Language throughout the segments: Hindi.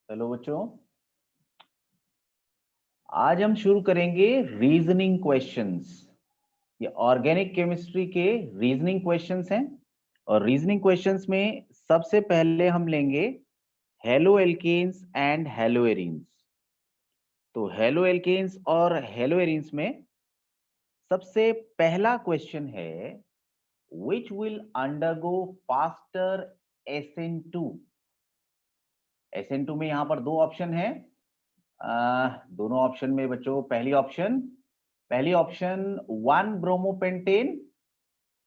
हेलो बच्चों, आज हम शुरू करेंगे रीजनिंग क्वेश्चंस। ये ऑर्गेनिक केमिस्ट्री के रीजनिंग क्वेश्चंस हैं और रीजनिंग क्वेश्चंस में सबसे पहले हम लेंगे haloalkanes and haloarenes. तो हेलो एल्केन्स और हेलो एरीन्स में सबसे पहला क्वेश्चन है, which will undergo faster SN2। SN2 में यहां पर दो ऑप्शन है। दोनों ऑप्शन में बच्चों पहली ऑप्शन 1 ब्रोमोपेंटेन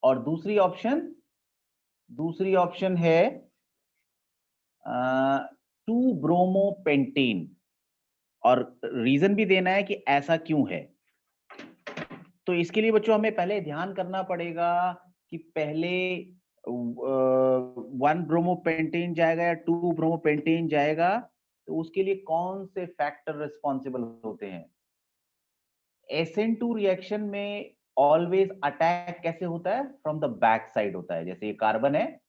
और दूसरी ऑप्शन है 2 ब्रोमोपेंटेन। और रीजन भी देना है कि ऐसा क्यों है। तो इसके लिए बच्चों हमें पहले ध्यान करना पड़ेगा कि पहले 1 ब्रोमोपेंटेन जाएगा या 2 ब्रोमोपेंटेन जाएगा, तो उसके लिए कौन से फैक्टर रिस्पॉन्सिबल होते हैं। SN2 रिएक्शन में ऑलवेज अटैक कैसे होता है, फ्रॉम द बैक साइड होता है। जैसे ये कार्बन है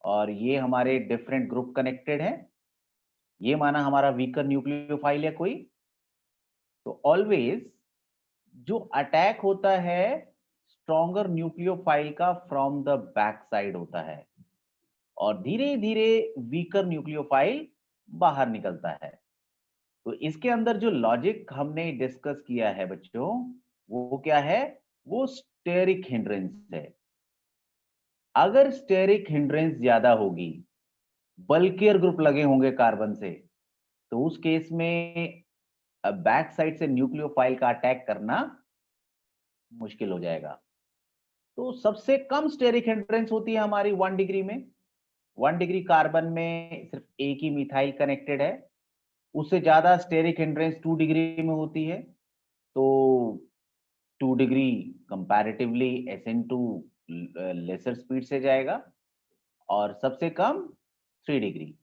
और ये हमारे डिफरेंट ग्रुप कनेक्टेड है, ये माना हमारा वीकर न्यूक्लियोफाइल है कोई, तो ऑलवेज जो अटैक होता है स्ट्रॉन्गर न्यूक्लियोफाइल का फ्रॉम द बैक साइड होता है और धीरे धीरे वीकर न्यूक्लियोफाइल बाहर निकलता है। तो इसके अंदर जो लॉजिक हमने डिस्कस किया है बच्चों, वो क्या है, वो स्टेरिक हिंड्रेंस है। अगर स्टेरिक हिंड्रेंस ज्यादा होगी, बल्कियर ग्रुप लगे होंगे कार्बन से, तो उस केस में बैक साइड से न्यूक्लियोफाइल का अटैक करना मुश्किल हो जाएगा। तो सबसे कम स्टेरिक हिंड्रेंस होती है हमारी 1 डिग्री में। 1 डिग्री कार्बन में सिर्फ एक ही मिथाइल कनेक्टेड है। उससे ज्यादा स्टेरिक हिंड्रेंस 2 डिग्री में होती है। तो 2 degree comparatively SN2 laser speed से जाएगा और सबसे कम 3 डिग्री।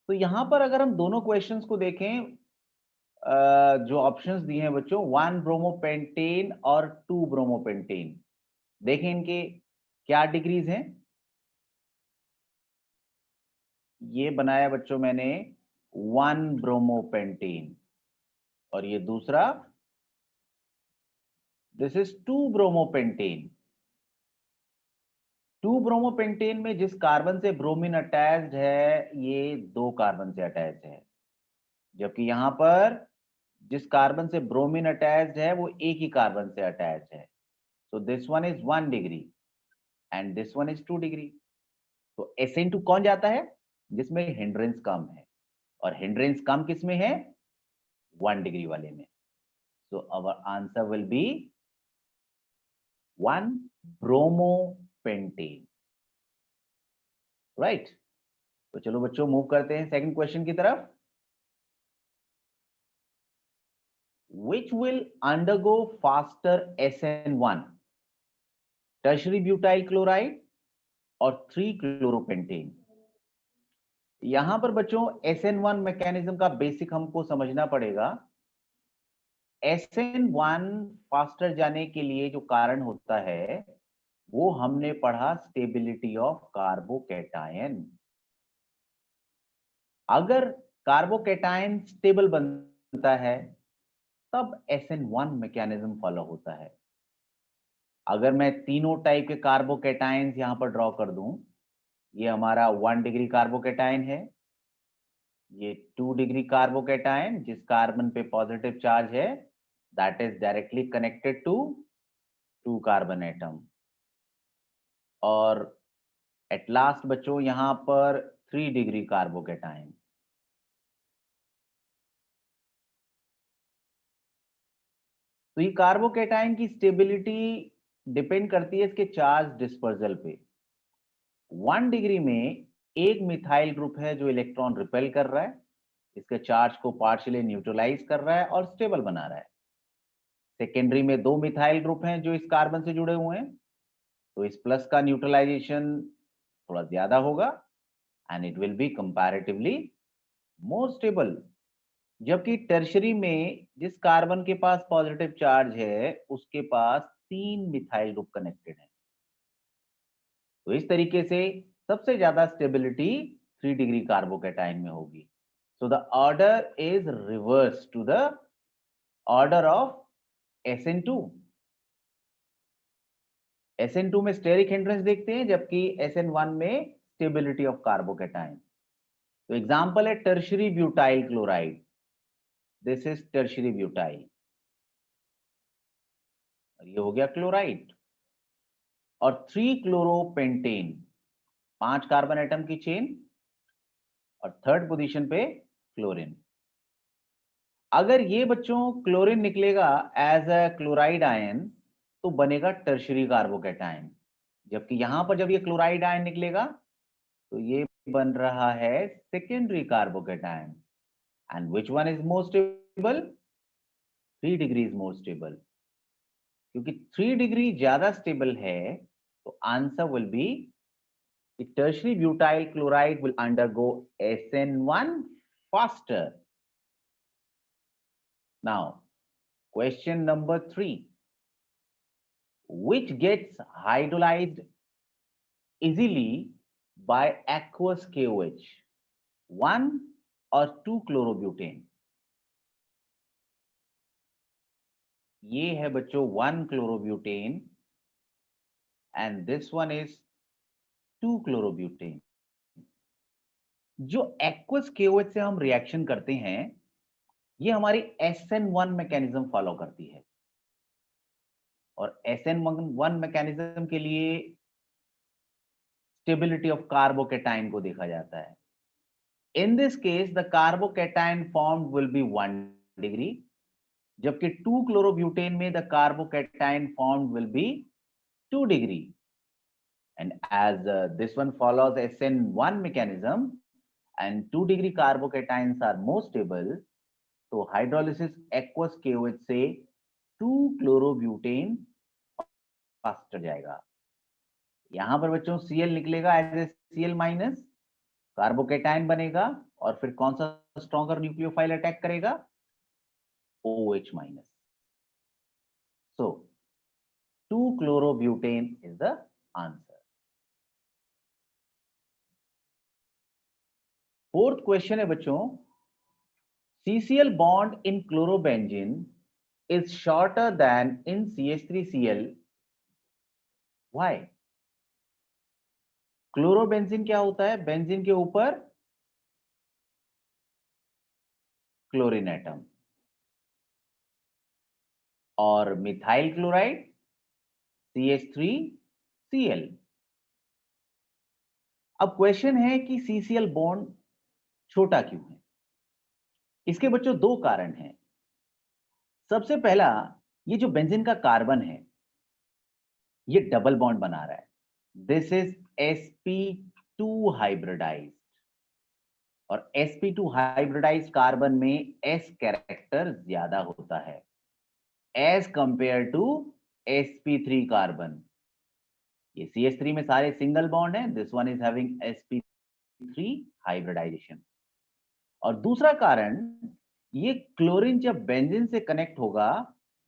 तो यहां पर अगर हम दोनों क्वेश्चंस को देखें, जो ऑप्शंस दिए हैं बच्चों, 1 ब्रोमोपेंटेन और 2 ब्रोमोपेंटेन, देखें इनके क्या डिग्रीज हैं। ये बनाया बच्चों मैंने 1 ब्रोमोपेंटेन और ये दूसरा, दिस इज 2 ब्रोमोपेंटेन। 2 ब्रोमोपेंटेन में जिस कार्बन से ब्रोमीन अटैच्ड है, ये 2 कार्बन से अटैच्ड है, जबकि यहां पर जिस कार्बन से ब्रोमीन अटैच्ड है वो एक ही कार्बन से अटैच्ड है। So this one is 1 degree and this one is 2 degree. तो SN2 कौन जाता है, जिसमें हिंड्रेंस कम है, और हिंड्रेंस कम किस में है, 1 डिग्री वाले में। So our answer will be 1 bromopentane, right. तो चलो बच्चों मूव करते हैं सेकंड क्वेश्चन की तरफ। Which will undergo faster SN1, tertiary butyl chloride और 3 क्लोरोपेंटेन। यहां पर बच्चों SN1 मैकेनिज्म का बेसिक हमको समझना पड़ेगा। SN1 फास्टर जाने के लिए जो कारण होता है वो हमने पढ़ा, स्टेबिलिटी ऑफ कार्बोकैटायन। अगर कार्बोकैटायन स्टेबल बनता है तब SN1 मैकेनिज्म फॉलो होता है। अगर मैं तीनों टाइप के कार्बोकैटायंस यहां पर ड्रॉ कर दूं, ये हमारा 1 डिग्री कार्बोकैटायन है, ये 2 डिग्री कार्बोकैटायन जिस कार्बन पे पॉजिटिव चार्ज है, that is directly connected to 2 carbon atom. और एट लास्ट बच्चों यहां पर 3 डिग्री कार्बोकैटायन। तो ये कार्बोकैटायन की स्टेबिलिटी डिपेंड करती है इसके चार्ज डिस्पर्जल पे। 1 डिग्री में एक मिथाइल ग्रुप है जो इलेक्ट्रॉन रिपेल कर रहा है, इसके चार्ज को पार्शियली न्यूट्रलाइज कर रहा है और स्टेबल बना रहा है। सेकेंडरी में 2 मिथाइल ग्रुप हैं जो इस कार्बन से जुड़े हुए हैं, तो इस प्लस का न्यूट्रलाइजेशन थोड़ा ज्यादा होगा and it will be comparatively more stable. जबकि टर्शरी में जिस कार्बन के पास पॉजिटिव चार्ज है उसके पास 3 मिथाइल ग्रुप कनेक्टेड है। तो इस तरीके से सबसे ज्यादा स्टेबिलिटी 3 डिग्री कार्बोकैटायन में होगी। So the order is reverse to the order of SN2. SN2 में स्टेरिक हिंड्रेंस देखते हैं, जबकि SN1 में स्टेबिलिटी ऑफ कार्बोकैटायन। तो एग्जांपल है tertiary butyl chloride. This is tertiary butyl, ये हो गया क्लोराइड। और 3 क्लोरोपेंटेन, 5 कार्बन एटम की चेन और थर्ड पोजीशन पे क्लोरीन। अगर ये बच्चों क्लोरीन निकलेगा एज अ क्लोराइड आयन तो बनेगा टर्शियरी कार्बोकैटायन, जबकि यहां पर जब ये क्लोराइड आयन निकलेगा तो ये बन रहा है secondary carbocation. And which one is more stable? 3 degree is more stable. क्योंकि 3 डिग्री ज्यादा स्टेबल है तो answer will B tertiary butyl chloride will undergo SN1 faster. Now, question number 3. Which gets hydrolyzed easily by aqueous KOH? 1 or 2 chlorobutane? ये है बच्चों 1 chlorobutane and this one is 2 chlorobutane. जो aqueous KOH से हम रिएक्शन करते हैं ये हमारी SN1 मैकेनिज्म फॉलो करती है, और SN1 मैकेनिज्म के लिए स्टेबिलिटी ऑफ कार्बोकैटायन को देखा जाता है। In this case the carbocation formed will be 1 degree, जबकि 2 क्लोरोब्यूटेन में the carbocation formed will be 2 degree. And as this one follows SN1 mechanism and 2 degree carbocations are more stable, तो हाइड्रोलिसिस एक्वस KOH से 2 क्लोरोब्यूटेन फास्टर जाएगा। यहां पर बच्चों Cl निकलेगा as a Cl minus, carbocation बनेगा और फिर कौन सा स्ट्रॉन्गर न्यूक्लियोफाइल अटैक करेगा? OH minus. So 2 chlorobutane is the answer. Fourth question है बच्चों, CCl bond in chlorobenzene is shorter than in CH3Cl. Why? Chlorobenzene क्या होता है? बेंजीन के ऊपर क्लोरीन एटम, और मिथाइल क्लोराइड CH3Cl। अब क्वेश्चन है कि CCl बॉन्ड छोटा क्यों है? इसके बच्चों 2 कारण हैं। सबसे पहला, ये जो बेंजीन का कार्बन है ये डबल बॉन्ड बना रहा है। दिस इज sp2 हाइब्रिडाइज्ड, और sp2 हाइब्रिडाइज्ड कार्बन में s कैरेक्टर ज्यादा होता है as compare to sp3 carbon. ये CH3 में सारे सिंगल बॉन्ड है, this one is having sp3 hybridisation. और दूसरा कारण, ये क्लोरीन जब बेंजीन से कनेक्ट होगा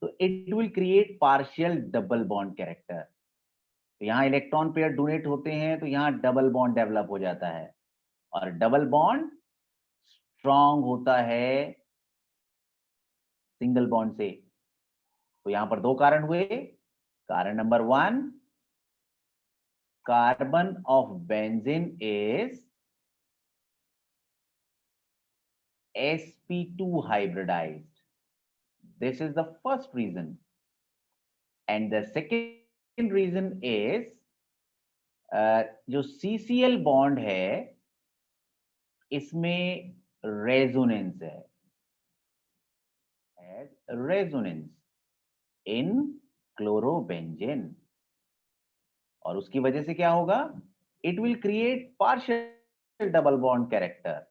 तो it will create partial double bond character. तो यहां इलेक्ट्रॉन पेयर डोनेट होते हैं तो यहां डबल बॉन्ड डेवलप हो जाता है, और डबल बॉन्ड स्ट्रॉन्ग होता है सिंगल बॉन्ड से। तो यहां पर 2 कारण हुए। कारण number 1, carbon of benzene is sp2 hybridized. This is the first reason. And the second reason is जो CCl बॉन्ड है इसमें रेजोनेंस है, रेजोनेंस इन क्लोरोबेंजीन, और उसकी वजह से क्या होगा? It will create partial double bond character,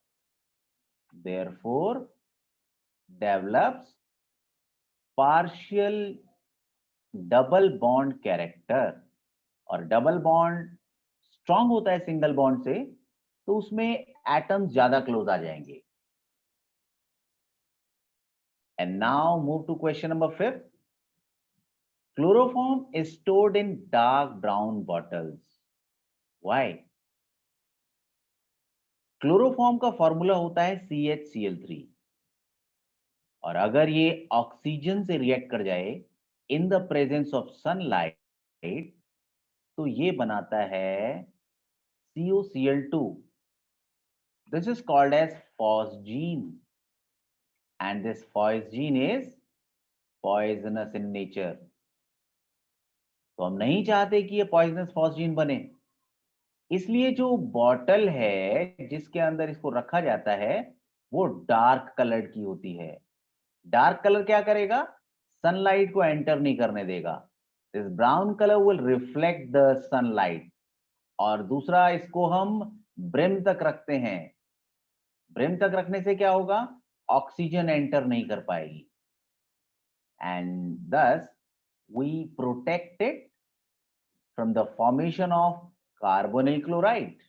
therefore develops partial double bond character. और डबल बॉन्ड स्ट्रॉन्ग होता है सिंगल बॉन्ड से, तो उसमें एटम्स ज्यादा क्लोज आ जाएंगे। And now move to question number 5। Chloroform is stored in dark brown bottles. Why? Chloroform का फॉर्मूला होता है CHCl3, और अगर ये ऑक्सीजन से रिएक्ट कर जाए in the presence of sunlight तो ये बनाता है COCl2. This is called as phosgene, and this phosgene is poisonous in nature. तो हम नहीं चाहते कि ये पॉइजनस फॉस्जीन बने, इसलिए जो बॉटल है जिसके अंदर इसको रखा जाता है वो डार्क कलर की होती है। डार्क कलर क्या करेगा? सनलाइट को एंटर नहीं करने देगा। This brown colour will reflect the sunlight. और दूसरा, इसको हम ब्रिम तक रखते हैं। ब्रिम तक रखने से क्या होगा? ऑक्सीजन एंटर नहीं कर पाएगी, and thus we protect it from the formation of carbonyl chloride.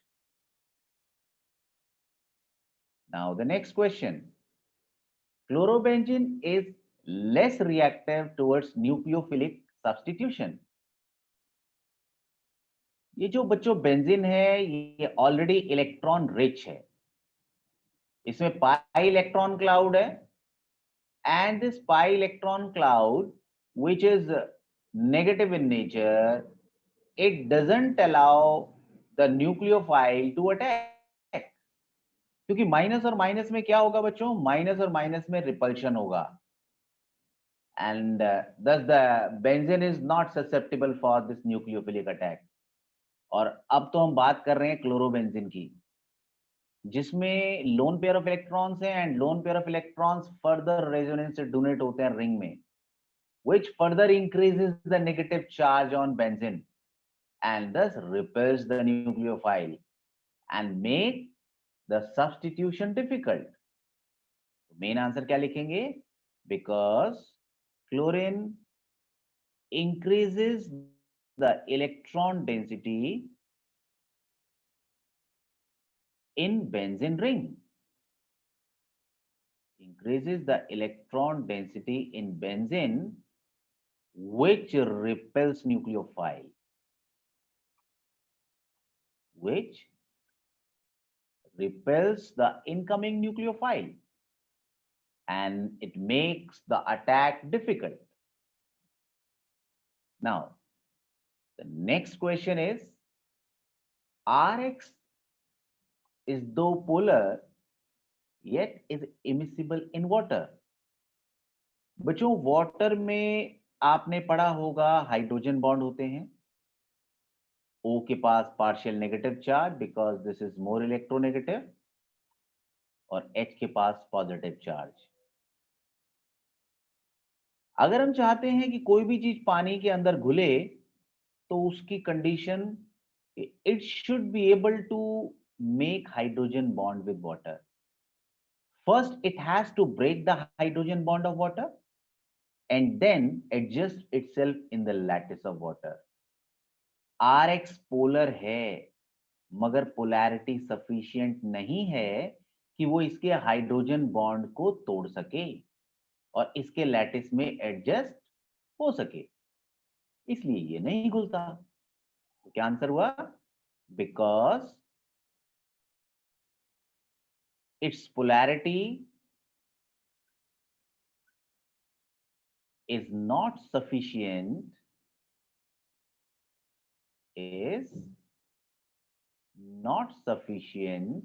Now the next question, chlorobenzene is less reactive towards nucleophilic substitution. ये जो बच्चों बेंजीन है ये ऑलरेडी इलेक्ट्रॉन रिच है, इसमें पाई इलेक्ट्रॉन क्लाउड है, and this pi electron cloud which is negative in nature, it doesn't allow the nucleophile to attack. क्योंकि माइनस और माइनस में क्या होगा बच्चों? माइनस और माइनस में रिपल्शन होगा, and thus the benzene is not susceptible for this nucleophilic attack. और अब तो हम बात कर रहे हैं क्लोरोबेंजीन की, जिसमें लोन पेयर ऑफ इलेक्ट्रॉन्स हैं, and lone pair of electrons further resonance से डोनेट होते हैं रिंग में, which further increases the negative charge on benzene and thus repels the nucleophile and make the substitution difficult. Main answer क्या लिखेंगे? Because chlorine increases the electron density in benzene ring. Increases the electron density in benzene which repels nucleophile. Which repels the incoming nucleophile, and it makes the attack difficult. Now, the next question is, Rx is though polar, yet is immiscible in water. बच्चों, वाटर में आपने पढ़ा होगा हाइड्रोजन बॉन्ड होते हैं, O के पास partial negative charge because this is more electronegative, और H के पास पॉजिटिव चार्ज। अगर हम चाहते हैं कि कोई भी चीज पानी के अंदर घुले तो उसकी condition, it should be able to make hydrogen bond with water. First it has to break the hydrogen bond of water and then adjust itself in the lattice of water. Rx polar है मगर पोलैरिटी सफिशिएंट नहीं है कि वो इसके हाइड्रोजन बॉन्ड को तोड़ सके और इसके लैटिस में एडजस्ट हो सके, इसलिए ये नहीं घुलता। तो क्या आंसर हुआ? Because it's polarity is not sufficient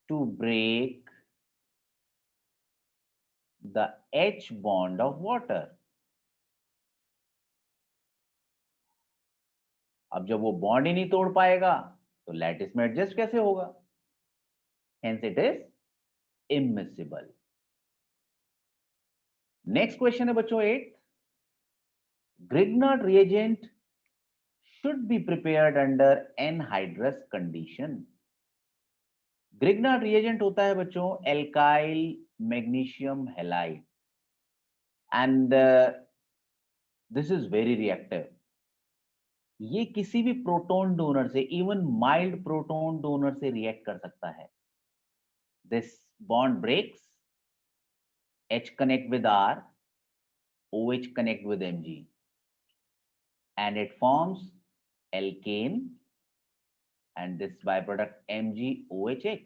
to break the H bond of water. अब जब वो बॉन्ड ही नहीं तोड़ पाएगा तो लैटिस में एडजस्ट कैसे होगा? Hence it is immiscible. Next question है बच्चों 8, Grignard reagent should be prepared under anhydrous condition. Grignard reagent होता है बच्चों alkyl magnesium halide, and this is very reactive. ये किसी भी प्रोटॉन डोनर से, इवन माइल्ड प्रोटॉन डोनर से रिएक्ट कर सकता है। This bond breaks, H connect with R, OH connect with Mg, and it forms alkane and this byproduct MgOH.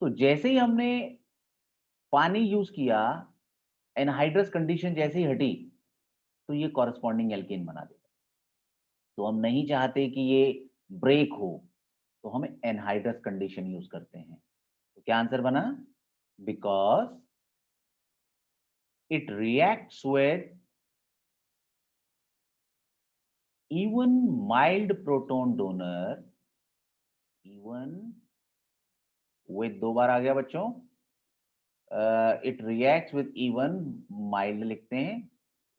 तो जैसे ही हमने पानी यूज किया, एनहाइड्रस कंडीशन जैसे ही हटी, तो ये कॉरेस्पॉन्डिंग एल्केन बना देगा। तो हम नहीं चाहते कि ये ब्रेक हो, तो हम एनहाइड्रस कंडीशन यूज करते हैं। तो क्या आंसर बना? Because it reacts with even mild proton donor, even with, दो बार आ गया बच्चों, it reacts with even mild लिखते हैं,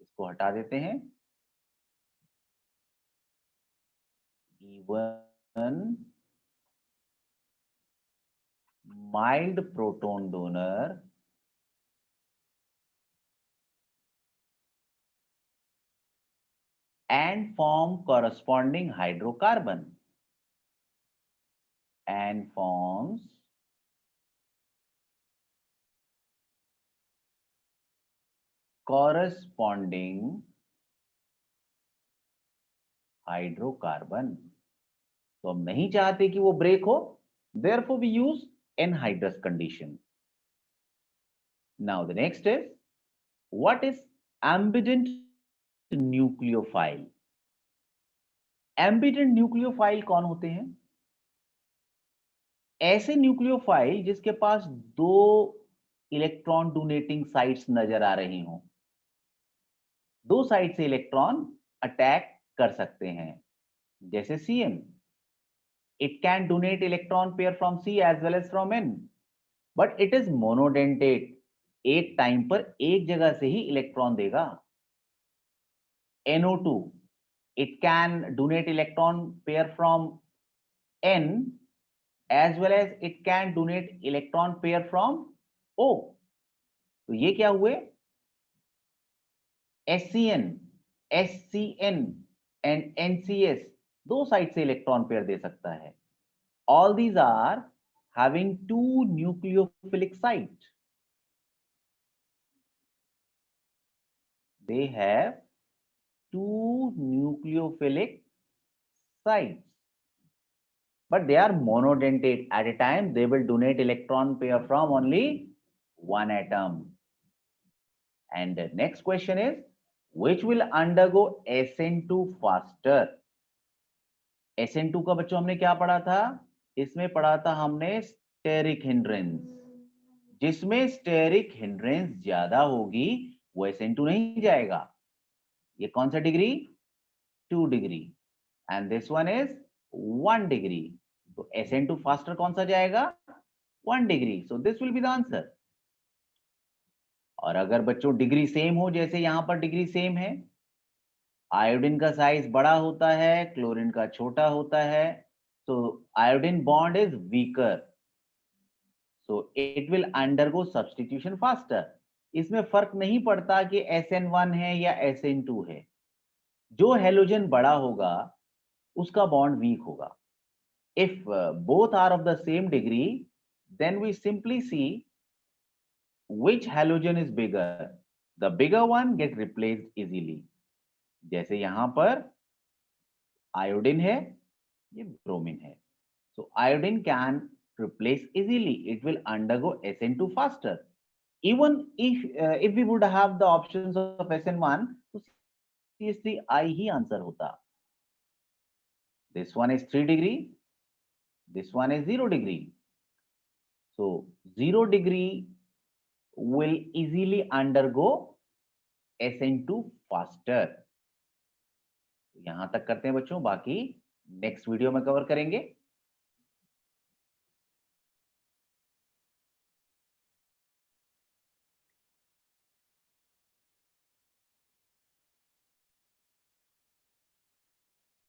इसको हटा देते हैं, even mild proton donor and form corresponding hydrocarbon and forms corresponding hydrocarbon. तो हम नहीं चाहते कि वो ब्रेक हो, therefore we use anhydrous condition. Now the next is, what is ambident nucleophile? Ambient nucleophile कौन होते हैं? ऐसे न्यूक्लियोफाइल जिसके पास दो इलेक्ट्रॉन डोनेटिंग साइट्स नजर आ रही हों, दो साइड से इलेक्ट्रॉन अटैक कर सकते हैं, जैसे CN, it can donate electron pair from C as well as from N, but it is monodentate, एक टाइम पर एक जगह से ही इलेक्ट्रॉन देगा। NO2, it can donate electron pair from N as well as it can donate electron pair from O. तो ये क्या हुए? SCN, SCN and NCS दो साइड से इलेक्ट्रॉन पेयर दे सकता है। All these are having two nucleophilic sites. They have two nucleophilic sites, but they are monodentate. At a time, they will donate electron pair from only one atom. And the next question is, which will undergo SN2 faster? SN2 का बच्चों हमने क्या पढ़ा था? इसमें पढ़ा था हमने स्टेरिक हिंड्रेंस। जिसमें स्टेरिक हिंड्रेंस ज्यादा होगी वो SN2 नहीं जाएगा। ये कौन सा degree? 2 degree, and this one is 1 degree. तो SN2 फास्टर कौन सा जाएगा? 1 degree. So this will be the answer. और अगर बच्चों डिग्री सेम हो, जैसे यहां पर डिग्री सेम है, आयोडीन का साइज बड़ा होता है, क्लोरीन का छोटा होता है, तो iodine bond is weaker, so it will undergo substitution faster. इसमें फर्क नहीं पड़ता कि SN1 है या SN2 है, जो हेलोजन बड़ा होगा उसका बॉन्ड वीक होगा। If both are of the same degree, then we simply see which halogen is bigger. The bigger one get replaced easily. जैसे यहां पर आयोडीन है, ये ब्रोमीन है, so iodine can replace easily. It will undergo SN2 faster. Even if we would have the options of SN1, तो CH3I ही आंसर होता। This one is 3 degree, this one is 0 degree. So 0 degree will easily undergo SN2 faster. यहां तक करते हैं बच्चों, बाकी नेक्स्ट वीडियो में कवर करेंगे।